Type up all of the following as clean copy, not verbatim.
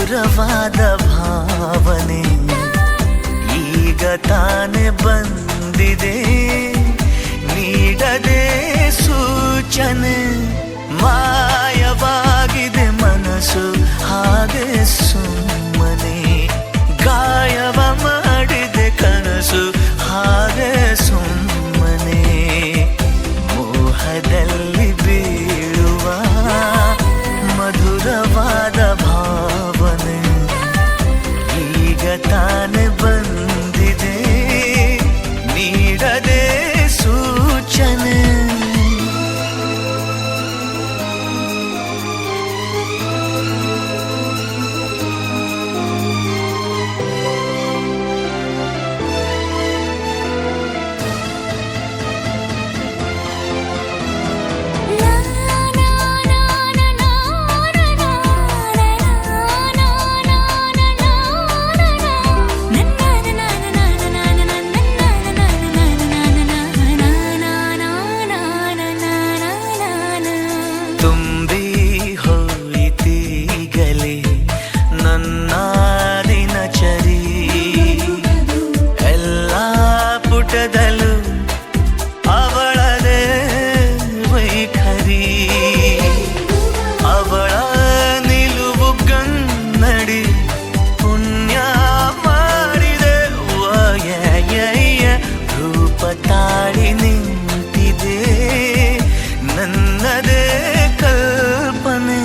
ಮಧುರವಾದ ಭಾವನೆ ಈಗ ತಾನೆ ಬಂದಿದೆ, ನೀಡದೆ ಸೂಚನೆ. ಮಾಯವಾಗಿದೆ ಮನಸ್ಸು ಹಾಗೆ ಸುಮ್ಮನೆ, ಗಾಯವ ಮಾಡಿದೆ ಕನಸು ಹಾಗೆ ಸುಮ್ಮನೆ. ಮೋಹದಲ್ಲಿ ಬೀಳುವ ಮಧುರವಾದ ಭಾವನೆ ಈಗ ತಾನೆ ಬಂದಿದೆ, ನೀಡದೆ ಸೂಚನೆ. ತುಂಬಿ ಹೋಯಿತೀಗಲೇ ನನ್ನ ದಿನಚರಿ, ಎಲ್ಲ ಪುಟದಲ್ಲೂ ಅವಳದೇ ವೈಖರಿ. ಅವಳ ನಿಲುವು ಗನ್ನಡಿ ಪುಣ್ಯ ಮಾಡಿದೆ, ರೂಪ ತಾಳಿ ನಿಂತಿದೆ ನನ್ನದೇ ಕಲ್ಪನೆ.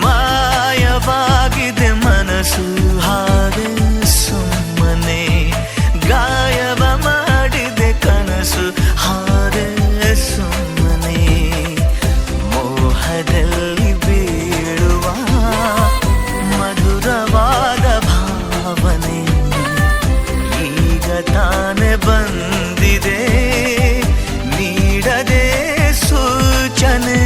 ಮಾಯವಾಗಿದೆ ಮನಸ್ಸು ಹಾಗೆ ಸುಮ್ಮನೆ, ಗಾಯವ ಮಾಡಿದೆ ಕನಸು ಹಾಗೆ ಸುಮ್ಮನೆ. ಮೋಹದಲ್ಲಿ ಬೀಳುವ ಮಧುರವಾದ ಭಾವನೆ ಈಗ ತಾನೆ ಬಂದಿದೆ, ನೀಡದೆ ಸೂಚನೆ.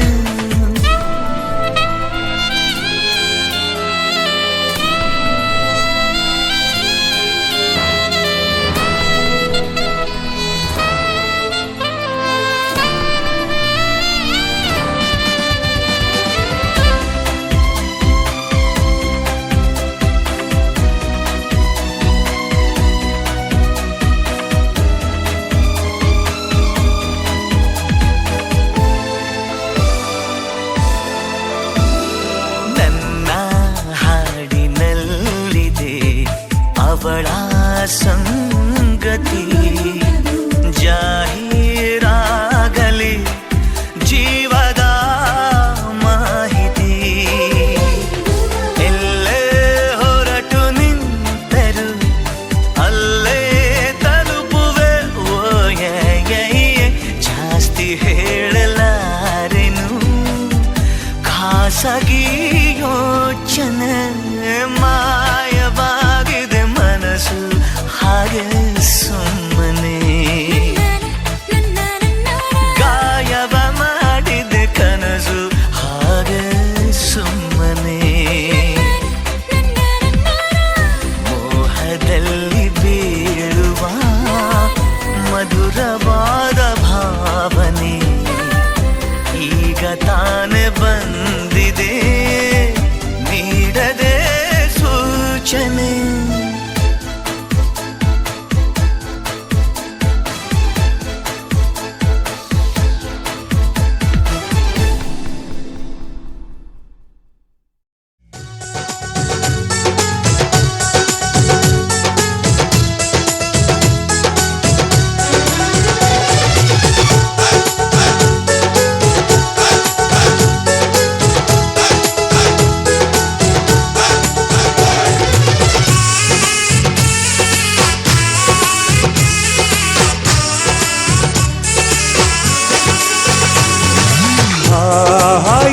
ಅವಳ ಸಂಗತಿ ಜಾಹೀರಾಗಲಿ ಜೀವದ ಮಾಹಿತಿ. ಎಲ್ಲೇ ಹೊರಟು ನಿಂತರು ಅಲ್ಲೇ ತಲುಪುವೆ, ಜಾಸ್ತಿ ಹೇಳಲಾರೆನು ಖಾಸಗಿ ಯೋಚನೆ. ಮಾಯವಾಗಿದೆ ಮನಸ್ಸು ಹಾಗೆ ಸುಮ್ಮನೆ, ಗಾಯವ ಮಾಡಿದೆ ಕನಸು ಹಾಗೆ ಸುಮ್ಮನೆ. ಮೋಹದಲ್ಲಿ ಬೀಳುವ ಮಧುರವಾದ ಭಾವನೆ ಈಗ ತಾನೆ ಬಂದಿದೆ, ನೀಡದೆ ಸೂಚನೆ.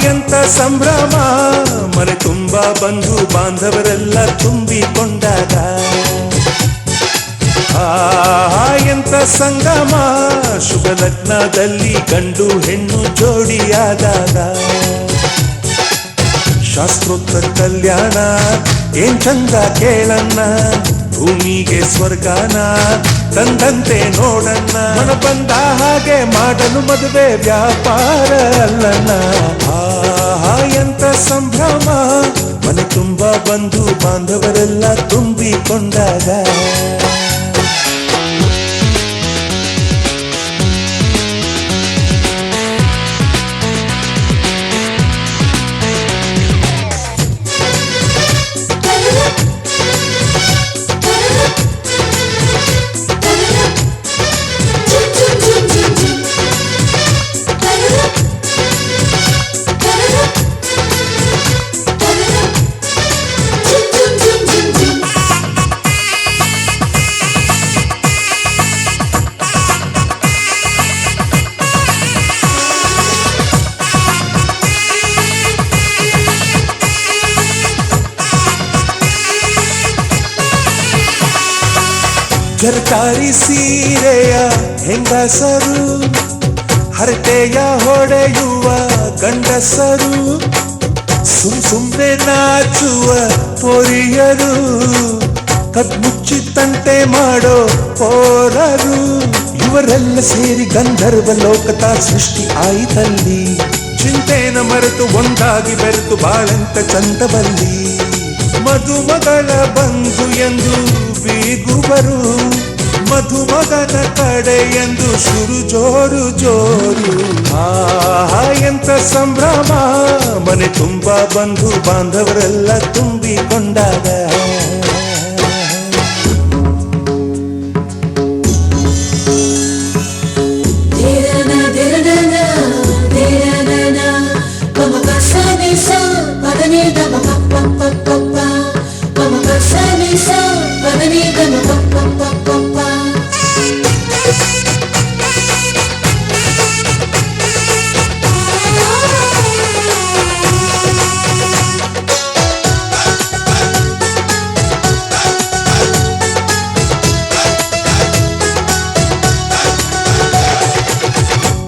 ಎಂತ ಸಂಭ್ರಮ, ಮನೆ ತುಂಬ ಬಂಧು ಬಾಂಧವರೆಲ್ಲ ತುಂಬಿಕೊಂಡಾಗ. ಎಂತ ಸಂಗಮ, ಶುಭ ಲಗ್ನದಲ್ಲಿ ಗಂಡು ಹೆಣ್ಣು ಜೋಡಿಯಾದಾಗ. ಶಾಸ್ತ್ರೋತ್ತರ ಕಲ್ಯಾಣ ಏನ್ ಚಂದ ಕೇಳನ್ನ, ಭೂಮಿಗೆ ಸ್ವರ್ಗನ ತಂದಂತೆ ನೋಡನ್ನ. ಮನ ಬಂದ ಹಾಗೆ ಮಾಡಲು ಮದುವೆ ವ್ಯಾಪಾರ ಅಲ್ಲನ್ನ. ಎಂತ ಸಂಭ್ರಮ, ಮನೆ ತುಂಬ ಬಂಧು ಬಾಂಧವರೆಲ್ಲ ತುಂಬಿಕೊಂಡಾಗ ಜರತಾರಿ ಸೀರೆಯ ಹೆಂಗಸರು ಹರಟೆಯ ಹೊಡೆಯುವ ಗಂಡಸರು ಸುಮ್ನೆ ನಾಚುವ ಪೊರಿಯರು ಕದ್ಮುಚ್ಚಿ ತಂಟೆ ಮಾಡೋ ಪೋರರು ಇವರೆಲ್ಲ ಸೇರಿ ಗಂಧರ್ವ ಲೋಕದ ಸೃಷ್ಟಿ ಆಯಿತಲ್ಲಿ ಚಿಂತೆನ ಮರೆತು ಒಂದಾಗಿ ಬೆರೆತು ಬಾಳಂತ ಚಂದವಲ್ಲಿ ಮಧುಮಗಳ ಬಂಧು ಎಂದು ಬೀಗುವರು ಮಧುಮಗನ ಕಡೆ ಎಂದು ಶುರು ಜೋರು ಜೋರು ಎಂತ ಸಂಭ್ರಮ ಮನೆ ತುಂಬ ಬಂಧು ಬಾಂಧವರೆಲ್ಲ ತುಂಬಿಕೊಂಡಾಗ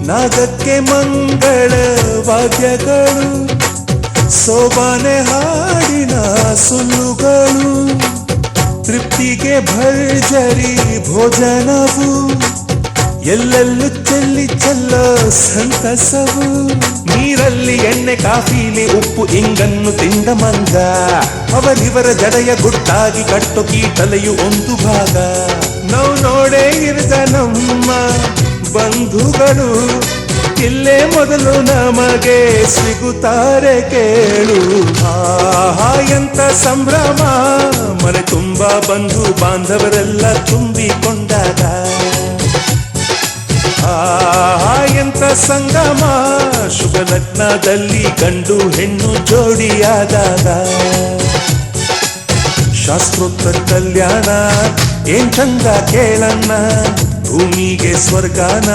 ನಾಗಕ್ಕೆ ಮಂಗಳ ವಾದ್ಯಗಳು ಸೋಬಾನೆ ಹಾಡಿನ ಸುಳ್ಳುಗಳು ತೃಪ್ತಿಗೆ ಭರ್ಜರಿ ಭೋಜನವು ಎಲ್ಲೆಲ್ಲೂ ಚೆಲ್ಲೋ ಸಂತಸವು ನೀರಲ್ಲಿ ಎಣ್ಣೆ ಕಾಫಿಲಿ ಉಪ್ಪು ಇಂಗನ್ನು ತಿಂದ ಮಂಗ ಅವರಿವರ ಜಡೆಯ ಗುಟ್ಟಾಗಿ ಕಟ್ಟು ಕೀಟಲೆಯು ಒಂದು ಭಾಗ ನಾವು ನೋಡೇ ಇರದ ನಮ್ಮ ಬಂಧುಗಳು ಇಲ್ಲೇ ಮೊದಲು ನಮಗೆ ಸಿಗುತ್ತಾರೆ ಕೇಳು ಎಂತ ಸಂಭ್ರಮ ಮನೆ ತುಂಬ ಬಂಧು ಬಾಂಧವರೆಲ್ಲ ತುಂಬಿಕೊಂಡಾಗ ಎಂತ ಸಂಗಮ ಶುಭ ಲಗ್ನದಲ್ಲಿ ಗಂಡು ಹೆಣ್ಣು ಜೋಡಿಯಾದಾಗ ಶಾಸ್ತ್ರೋತ್ತರ ಕಲ್ಯಾಣ ಏನ್ ಚಂದ ಕೇಳಣ್ಣ ಭೂಮಿಗೆ ಸ್ವರ್ಗನ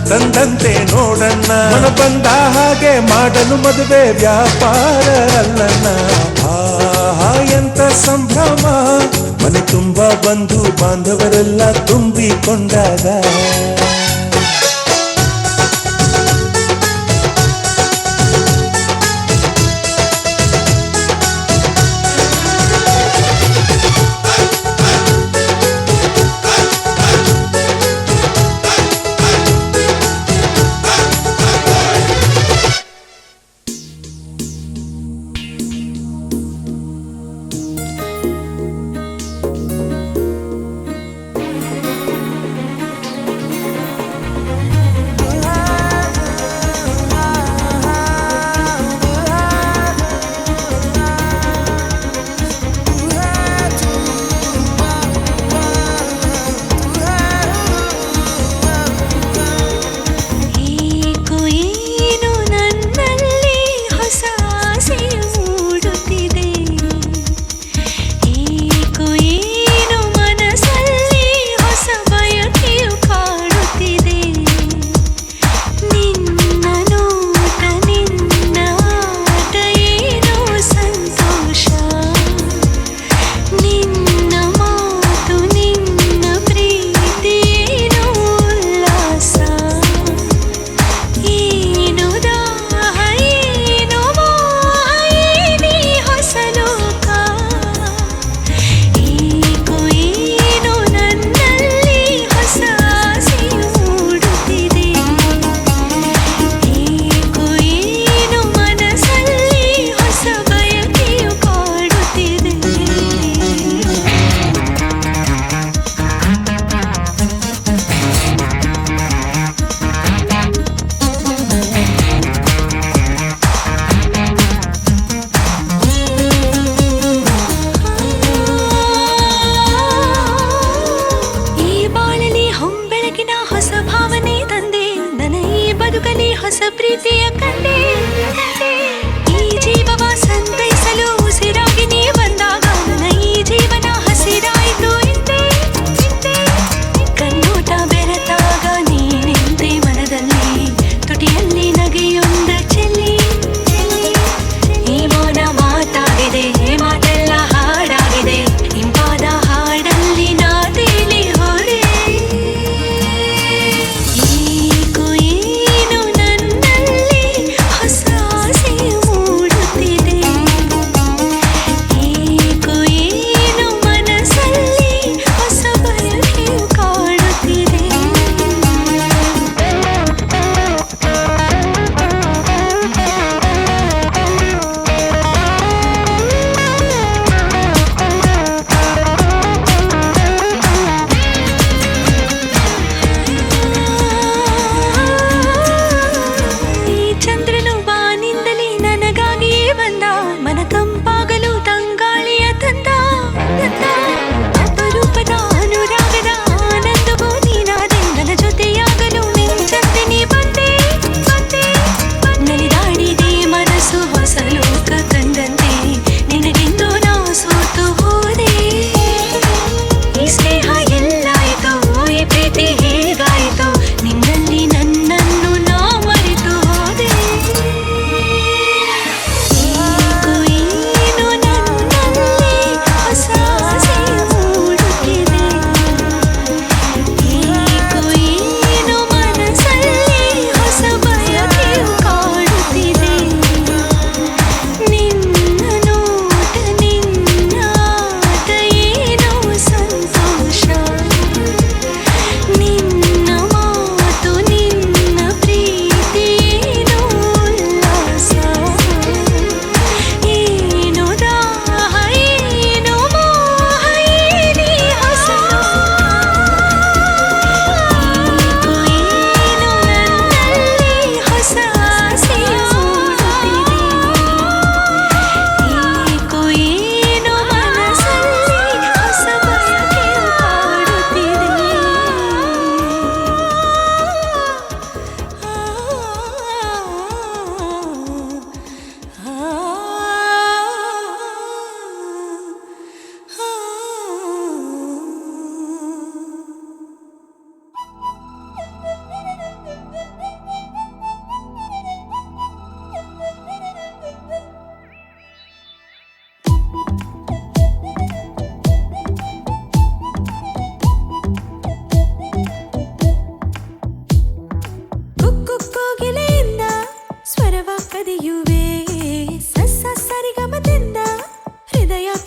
ತಂದಂತೆ ನೋಡಣ್ಣ ಮನ ಬಂದ ಹಾಗೆ ಮಾಡಲು ಮದುವೆ ವ್ಯಾಪಾರ ಅಲ್ಲಣ್ಣ ಎಂತ ಸಂಭ್ರಮ ಮನೆ ತುಂಬ ಬಂಧು ಬಾಂಧವರೆಲ್ಲ ತುಂಬಿಕೊಂಡಾಗ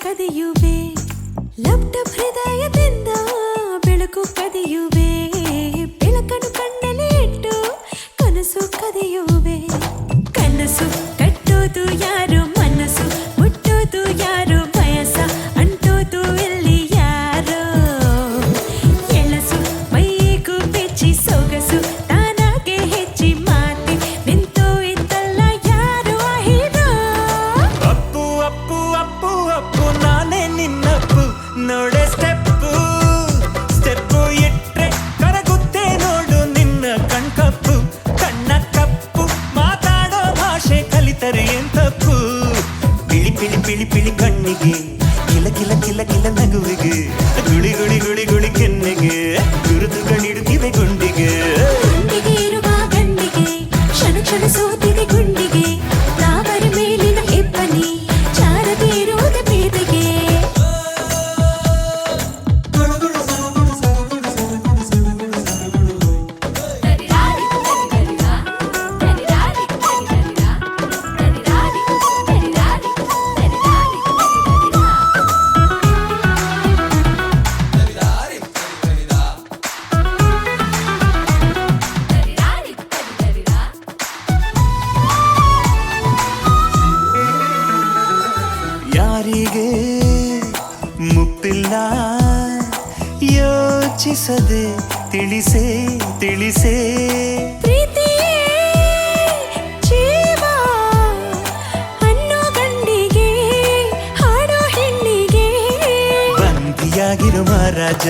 ಕದಿಯುವೆ ಲ್ಯಾಪ್ಟಾಪ್ ಹೃದಯದಿಂದ ಬೆಳಕು ಕದಿಯುವೆ ಬೆಳಕನ್ನು ಕಣ್ಣಲ್ಲಿ ಇಟ್ಟು ಕನಸು ಕದಿಯುವೆ ಕನಸು ಕಟ್ಟೋದು ಯಾರು ಮನಸ್ಸು ಮುಟ್ಟೋದು ಯಾರು ಬಯಸ ಅಂಟೋದು ಇಲ್ಲಿ ಯಾರೋ ಎಳಸು ಮೈಗೂ ಬೆಚ್ಚಿ ಸೊಗಸು ತಾನಾಗೆ ಹೆಚ್ಚಿ ಮಾತಿ ನಿಂತು ಇತ್ತಲ್ಲ ಯಾರು ಆ ಹೀರೋ ಅಪ್ಪು ಅಪ್ಪು ಅಪ್ಪು ಅಪ್ಪು ನಾನೇ ನಿನ್ನಪ್ಪು ನೋಡೆ ಸ್ಟೆಪ್ಪು ಸ್ಟೆಪ್ಪು ಇಟ್ರೆ ಕರಗುತ್ತೆ ನೋಡು ನಿನ್ನ ಕಣ್ಕಪ್ಪು ಕಣ್ಣ ಕಪ್ಪು ಮಾತಾಡೋ ಭಾಷೆ ಕಲಿತರೆ ಏನ್ ತಪ್ಪು ಬಿಳಿ ಬಿಳಿ ಬಿಳಿ ಬಿಳಿ ಕಣ್ಣಿಗೆ ಕಿಲ ಕಿಲ ಕಿಲ ಕಿಲ ನಗುವಿಗೆ ಗುಳಿ ಗುಳಿ ಗುಳಿ ಗುಳಿ ಕೆನ್ನೆಗೆ ಗುರುತುಗಳಿಡುತ್ತಿವೆ ಗುಂಡಿಗೆ ಗುಂಡಿಗೆ ಇರುವ ಗಂಡಿಗೆ ಕ್ಷಣ ಕ್ಷಣ ಸೋತಿದೆ ಗುಂಡಿಗೆ ತಾವರ ಮೇಲಿನ ಇಬ್ಬನಿ ಚಾರದೆ ಇರುವುದ ಬೇದಿಗೆ ಯಾರಿಗೆ ಮುಪ್ಪಿಲ್ಲ ಯೋಚಿಸದೆ ತಿಳಿಸೇ ತಿಳಿಸೇ ಪ್ರೀತಿಯೇ ಜೀವ ಅನ್ನೋ ಗಂಡಿಗೆ ಹಾಡೋ ಹೆಣ್ಣಿಗೆ ಬಂದಿಯಾಗಿರುವ ರಾಜ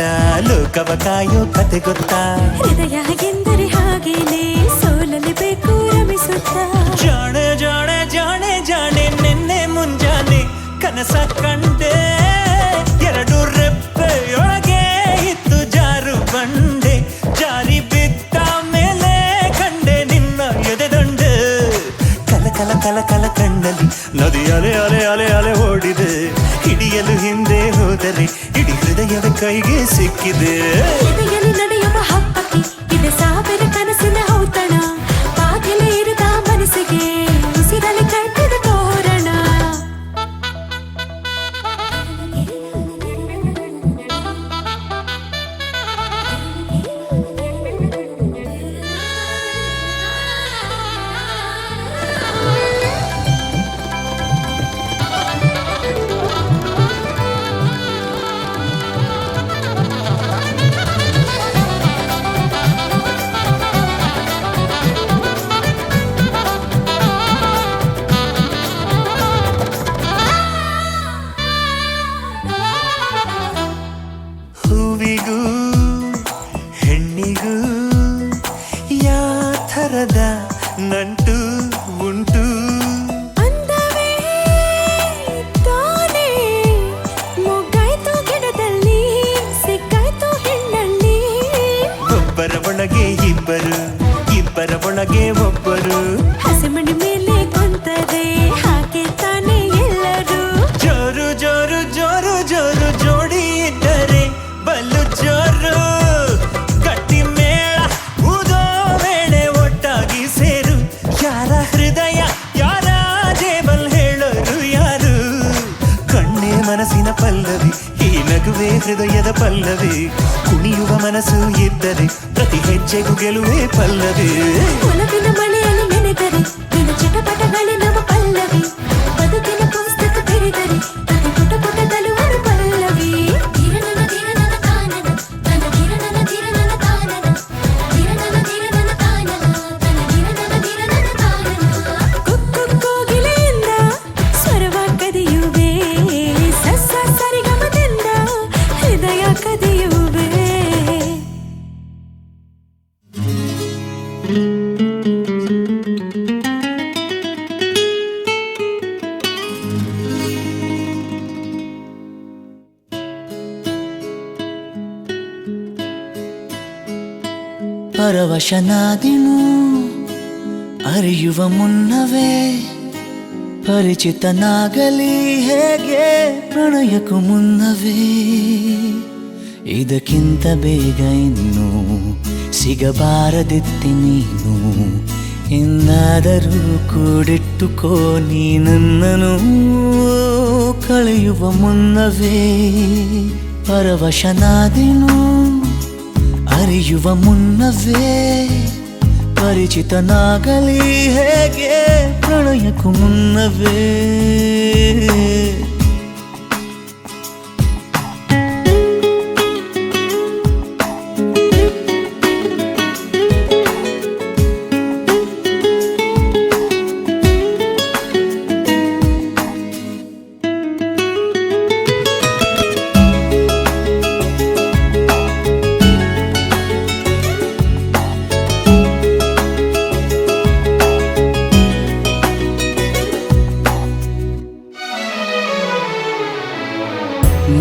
ಲೋಕವ ಕಾಯೋ ಕತೆ ಗೊತ್ತಾ ಹೃದಯ ಎಂದರೆ ಹಾಗೇನೆ ಸೋಲಲಿ ಬೇಕು ರಮಿಸುತ್ತಾ ಜಾಣೆ ಜಾಣೆ ಜಾಣೆ ಜಾಣೆ ನಿನ್ನೆ ಮುಂಜಾನೆ ಕನಸ ಕಂಡೆ ಎರಡು ರೆಪ್ಪೆಯೊಳಗೆ ಇತ್ತು ಜಾರು ಬಂಡೆ ಜಾರಿ ಬಿದ್ದ ಮೇಲೆ ಕಂಡೆ ನಿನ್ನ ಎದೆದಂಡೆ ಕಲ ಕಲ ಕಲ ಕಲ ಕಣ್ಣಲ್ಲಿ ನದಿ ಅಲೆ ಅಲೆ ಅಲೆ ಅಲೆ ಓಡಿದೆ ಹಿಡಿಯಲು ಹಿಂದೆ ಹೋದರೆ ಇಡೀ ಹೃದಯದ ಕೈಗೆ ಸಿಕ್ಕಿದೆ ಎದೆಯಲ್ಲಿ ನಡೆಯುವ ಹಬ್ಬಕ್ಕೆ ಇದೆ ಸಾವಿರ ಕನಸಿನ ಔತಣ ಬಾಗಿಲು ಇರದ ಮನಸ್ಸಿಗೆ ಉಸಿರಲ್ಲಿ ಕಟ್ಟಿದ ತೋರಣ ಹೂವಿಗೂ ಹೆಣ್ಣಿಗೂ ಥರದ ನಂಟು ಉಂಟು ಅಂದವೇ ತಾನೇ ಮೊಗ್ಗಾಯ್ತು ಗಿಡದಲ್ಲಿ ಸಿಕ್ಕಾಯ್ತು ಹೆಣ್ಣಲ್ಲಿ ಒಬ್ಬರ ಒಳಗೆ ಇಬ್ಬರು ಇಬ್ಬರ ಒಳಗೆ ಒಬ್ಬರು ಹಸಿಮಣಿ ಮೇಲೆ ಕುಂತದೆ ಹಾಗೆ ತಾನೇ ಎಲ್ಲರೂ ಜೋರು ಜೋರು ಜೋರು ಜೋರು ಜೋಡಿ ಇದ್ದರೆ ಬಲ್ಲು ಜೋರು ಗಟ್ಟಿ ಮೇಳ ಊದೋ ವೇಳೆ ಒಟ್ಟಾಗಿ ಸೇರು ಯಾರ ಹೃದಯ ಯಾರ ಜೇಬಲ್ ಹೇಳೋರು ಯಾರು ಕಣ್ಣೇ ಮನಸ್ಸಿನ ಪಲ್ಲವಿ ಈ ನಗುವೆ ಹೃದಯದ ಪಲ್ಲವಿ ಕುಣಿಯುವ ಮನಸ್ಸು ಇದ್ದರೆ ಪ್ರತಿ ಹೆಜ್ಜೆಗೂ ಗೆಲುವೆ ಪಲ್ಲವಿ ಒಲವಿನ ಮಳೆಯಲ್ಲಿ ನೆನೆದರೆ ನಿನ್ನ ಚಟಪಟಗಳೇ ನಮ್ಮ ಪಲ್ಲವಿ ಬದುಕಿನ ಪುಸ್ತಕ ತೆರೆದರೆ ಪ್ರತಿ ಪುಟ ಪುಟದಲ್ಲೂ ಒಂದು ಪಲ್ಲವಿ ಧಿರನನ ಧಿರನನ ತಾನನ ತನ ಧಿರನನ ಧಿರನನ ತಾನನ ಧಿರನನ ಧಿರನನ ತಾನನ ತನ ಧಿರನನ ಧಿರನನ ತಾನನ ಕುಕ್ಕು ಕೋಗಿಲೆಯಿಂದ ಸ್ವರವ ಕದಿಯುವೆ ಸಸ್ಸ ಸರಿಗಮದಿಂದ ಹೃದಯ ಕದಿಯುವೆ ಪರವಶನಾದಿನು ಅರಿಯುವ ಮುನ್ನವೇ ಪರಿಚಿತನಾಗಲಿ ಹೇಗೆ ಪ್ರಣಯಕ್ಕೂ ಮುನ್ನವೇ ಇದಕ್ಕಿಂತ ಬೇಗ ಇನ್ನು ಸಿಗಬಾರದಿತ್ತಿ ನೀನು ಎಂದಾದರೂ ಕೂಡಿಟ್ಟುಕೋ ನೀ ನನ್ನನು ಕಳೆಯುವ ಮುನ್ನವೇ ಪರವಶನಾದೆನು, ಅರಿಯುವ ಮುನ್ನವೇ ಪರಿಚಿತನಾಗಲಿ ಹೇಗೆ ಪ್ರಣಯಕ್ಕೂ ಮುನ್ನವೇ.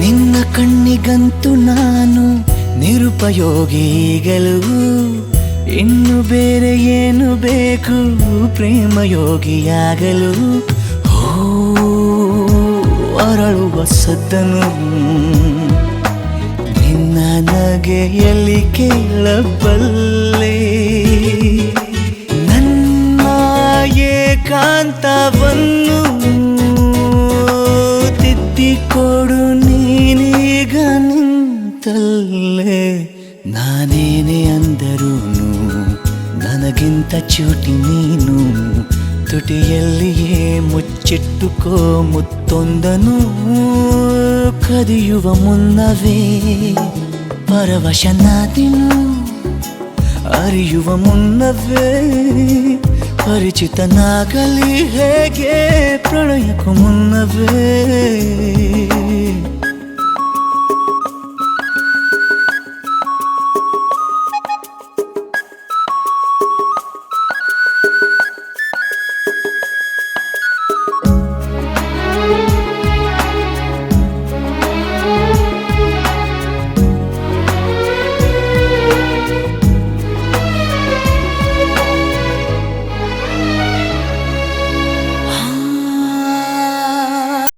ನಿನ್ನ ಕಣ್ಣಿಗಂತೂ ನಾನು ನಿರುಪಯೋಗಿಗಳು, ಇನ್ನು ಬೇರೆ ಏನು ಬೇಕು ಪ್ರೇಮಯೋಗಿಯಾಗಲು. ಅರಳುವ ಸದ್ದನು ನಿನ್ನ ನಗೆಯಲ್ಲಿ ಕೇಳಬಲ್ಲೆ, ನನ್ನ ಏಕಾಂತವನ್ನು ತಿದ್ದಿಕೊಡು ನೀನೀಗ ನಿಂತಲ್ಲೇ. ನಾನೇನೇ ಅಂದರೂನು ನನಗಿಂತ ಚೂಟಿ ನೀನು, ತುಟಿಯಲ್ಲಿಯೇ ಮುಚ್ಚಿಟ್ಟುಕೋ ಮುತ್ತೊಂದನು. ಕದಿಯುವ ಮುನ್ನವೇ ಪರವಶನಾದೆನು, ಅರಿಯುವ ಮುನ್ನವೇ ಪರಿಚಿತನಾಗಲಿ ಹೇಗೆ ಪ್ರಣಯಕ್ಕೂ ಮುನ್ನವೇ.